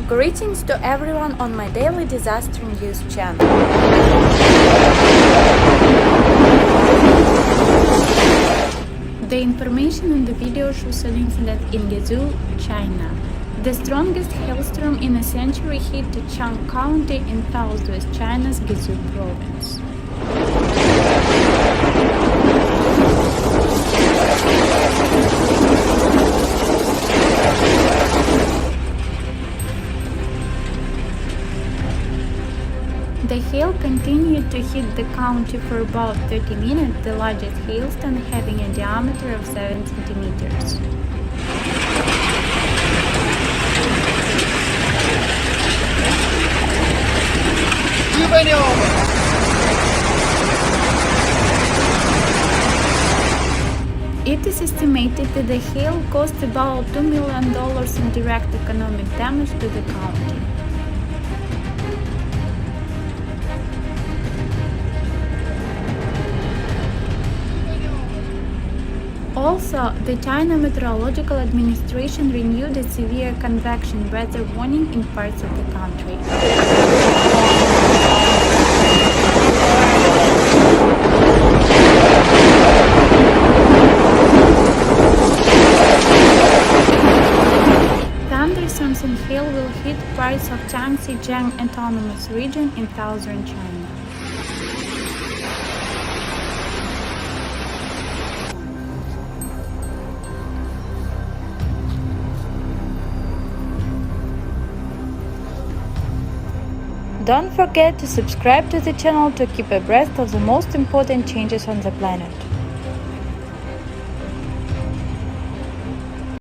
Greetings to everyone on my daily disaster news channel. The information in the video shows an incident in Guizhou, China. The strongest hailstorm in a century hit Zhuang County in southwest China's Guizhou province. The hail continued to hit the county for about 30 minutes, the largest hailstone having a diameter of 7 centimeters. It is estimated that the hail caused about $2 million in direct economic damage to the county. Also, the China Meteorological Administration renewed a severe convection weather warning in parts of the country. Thunderstorms and hail will hit parts of Guangxi Zhuang Autonomous Region in southern China. Don't forget to subscribe to the channel to keep abreast of the most important changes on the planet.